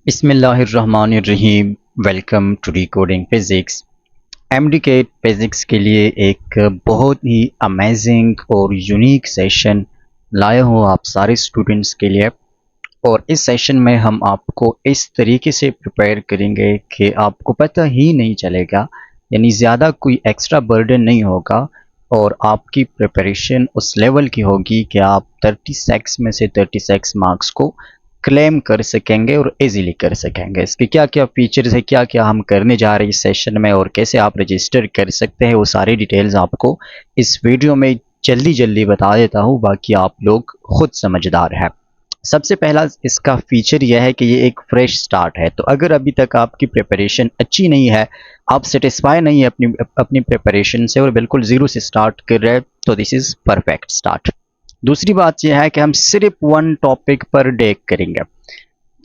बिस्मिल्लाहिर्रहमानिर्रहीम। Welcome to decoding physics. MDCAT physics के लिए एक बहुत ही अमेजिंग और यूनिक सेशन लाया हूँ आप सारे स्टूडेंट्स के लिए। और इस सेशन में हम आपको इस तरीके से प्रिपेयर करेंगे कि आपको पता ही नहीं चलेगा, यानी ज़्यादा कोई एक्स्ट्रा बर्डन नहीं होगा और आपकी प्रिपरेशन उस लेवल की होगी कि आप 36 में से 36 मार्क्स को क्लेम कर सकेंगे और इजीली कर सकेंगे। इसके क्या क्या फीचर्स है, क्या क्या हम करने जा रहे हैं इस सेशन में और कैसे आप रजिस्टर कर सकते हैं, वो सारी डिटेल्स आपको इस वीडियो में जल्दी जल्दी बता देता हूँ, बाकी आप लोग खुद समझदार हैं। सबसे पहला इसका फीचर यह है कि ये एक फ्रेश स्टार्ट है। तो अगर अभी तक आपकी प्रिपरेशन अच्छी नहीं है, आप सेटिस्फाई नहीं है अपनी अपनी प्रिपरेशन से और बिल्कुल ज़ीरो से स्टार्ट कर रहे हैं, तो दिस इज़ परफेक्ट स्टार्ट। दूसरी बात यह है कि हम सिर्फ वन टॉपिक पर डे करेंगे।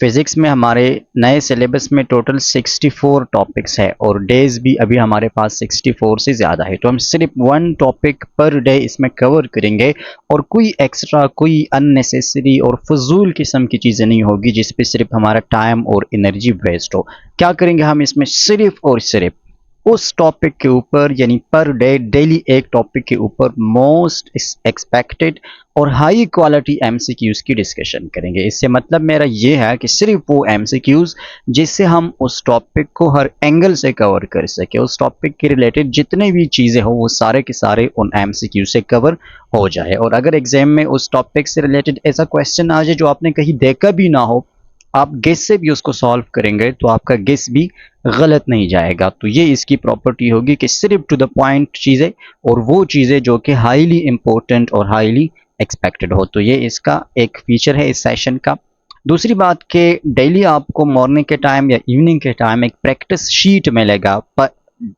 फिज़िक्स में हमारे नए सिलेबस में टोटल 64 टॉपिक्स है और डेज भी अभी हमारे पास 64 से ज़्यादा है। तो हम सिर्फ वन टॉपिक पर डे इसमें कवर करेंगे और कोई एक्स्ट्रा, कोई अननेसेसरी और फजूल किस्म की चीज़ें नहीं होगी जिस पे सिर्फ हमारा टाइम और एनर्जी वेस्ट हो। क्या करेंगे हम इसमें? सिर्फ और सिर्फ उस टॉपिक के ऊपर, यानी पर डे डेली एक टॉपिक के ऊपर मोस्ट एक्सपेक्टेड और हाई क्वालिटी एमसीक्यूज की डिस्कशन करेंगे। इससे मतलब मेरा ये है कि सिर्फ वो एमसीक्यूज जिससे हम उस टॉपिक को हर एंगल से कवर कर सके, उस टॉपिक के रिलेटेड जितने भी चीज़ें हो वो सारे के सारे उन एमसीक्यू से कवर हो जाए। और अगर एग्जाम में उस टॉपिक से रिलेटेड ऐसा क्वेश्चन आ जाए जो आपने कहीं देखा भी ना हो, आप गेस से भी उसको सॉल्व करेंगे तो आपका गेस भी गलत नहीं जाएगा। तो ये इसकी प्रॉपर्टी होगी कि सिर्फ टू द पॉइंट चीज़ें और वो चीज़ें जो कि हाईली इंपॉर्टेंट और हाईली एक्सपेक्टेड हो। तो ये इसका एक फीचर है इस सेशन का। दूसरी बात कि डेली आपको मॉर्निंग के टाइम या इवनिंग के टाइम एक प्रैक्टिस शीट मिलेगा,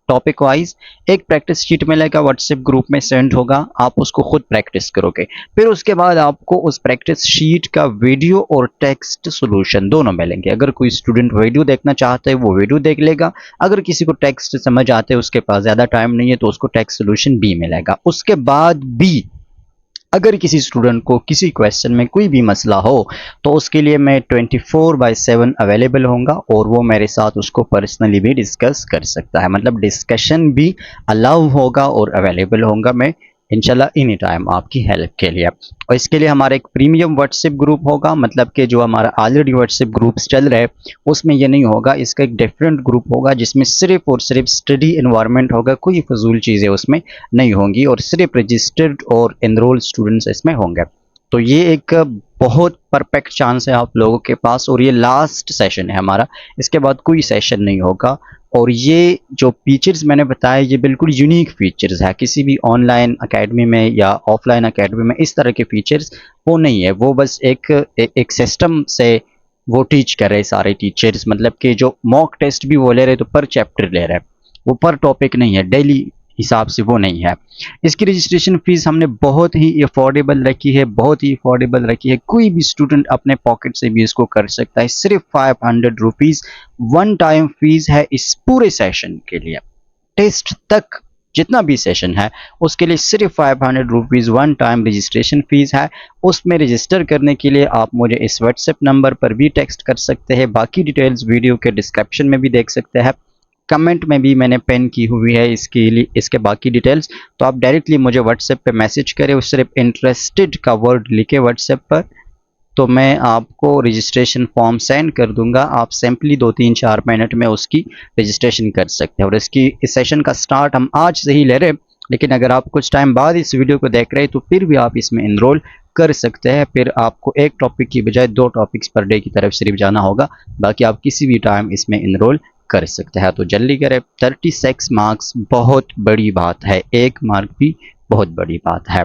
टॉपिक वाइज एक प्रैक्टिस शीट मिलेगा, व्हाट्सएप ग्रुप में सेंड होगा, आप उसको खुद प्रैक्टिस करोगे। फिर उसके बाद आपको उस प्रैक्टिस शीट का वीडियो और टेक्स्ट सॉल्यूशन दोनों मिलेंगे। अगर कोई स्टूडेंट वीडियो देखना चाहता है वो वीडियो देख लेगा, अगर किसी को टेक्स्ट समझ आते है, उसके पास ज़्यादा टाइम नहीं है, तो उसको टेक्स्ट सॉल्यूशन भी मिलेगा। उसके बाद भी अगर किसी स्टूडेंट को किसी क्वेश्चन में कोई भी मसला हो तो उसके लिए मैं 24/7 अवेलेबल होऊंगा और वो मेरे साथ उसको पर्सनली भी डिस्कस कर सकता है। मतलब डिस्कशन भी अलाउ होगा और अवेलेबल होगा मैं इंशाल्लाह एनी टाइम आपकी हेल्प के लिए। और इसके लिए हमारा एक प्रीमियम व्हाट्सएप ग्रुप होगा, मतलब कि जो हमारा ऑलरेडी व्हाट्सएप ग्रुप्स चल रहे हैं उसमें ये नहीं होगा, इसका एक डिफरेंट ग्रुप होगा जिसमें सिर्फ और सिर्फ स्टडी इन्वायरमेंट होगा, कोई फजूल चीज़ें उसमें नहीं होंगी और सिर्फ रजिस्टर्ड और एनरोल स्टूडेंट्स इसमें होंगे। तो ये एक बहुत परफेक्ट चांस है आप लोगों के पास और ये लास्ट सेशन है हमारा, इसके बाद कोई सेशन नहीं होगा। और ये जो फीचर्स मैंने बताया ये बिल्कुल यूनिक फीचर्स है, किसी भी ऑनलाइन एकेडमी में या ऑफलाइन एकेडमी में इस तरह के फीचर्स वो नहीं है। वो बस एक सिस्टम से वो टीच कर रहे सारे टीचर्स, मतलब कि जो मॉक टेस्ट भी वो ले रहे तो पर चैप्टर ले रहे हैं, वो पर टॉपिक नहीं है, डेली हिसाब से वो नहीं है। इसकी रजिस्ट्रेशन फीस हमने बहुत ही अफोर्डेबल रखी है, बहुत ही अफोर्डेबल रखी है, कोई भी स्टूडेंट अपने पॉकेट से भी इसको कर सकता है। सिर्फ 500 रुपीज़ वन टाइम फीस है इस पूरे सेशन के लिए, टेस्ट तक जितना भी सेशन है उसके लिए सिर्फ 500 rupees one time registration fees है। उसमें रजिस्टर करने के लिए आप मुझे इस व्हाट्सएप नंबर पर भी टेक्स्ट कर सकते हैं, बाकी डिटेल्स वीडियो के डिस्क्रिप्शन में भी देख सकते हैं, कमेंट में भी मैंने पेन की हुई है इसके लिए, इसके बाकी डिटेल्स। तो आप डायरेक्टली मुझे व्हाट्सएप पे मैसेज करें, उस सिर्फ इंटरेस्टेड का वर्ड लिखे व्हाट्सएप पर, तो मैं आपको रजिस्ट्रेशन फॉर्म सेंड कर दूंगा। आप सिंपली 2-3-4 मिनट में उसकी रजिस्ट्रेशन कर सकते हैं। और इस सेशन का स्टार्ट हम आज से ही ले रहे हैं, लेकिन अगर आप कुछ टाइम बाद इस वीडियो को देख रहे हैं तो फिर भी आप इसमें इनरोल कर सकते हैं। फिर आपको एक टॉपिक की बजाय 2 टॉपिक्स पर डे की तरफ सिर्फ जाना होगा, बाकी आप किसी भी टाइम इसमें इनरोल कर सकते हैं। तो जल्दी करें, 36 मार्क्स बहुत बड़ी बात है, 1 मार्क भी बहुत बड़ी बात है।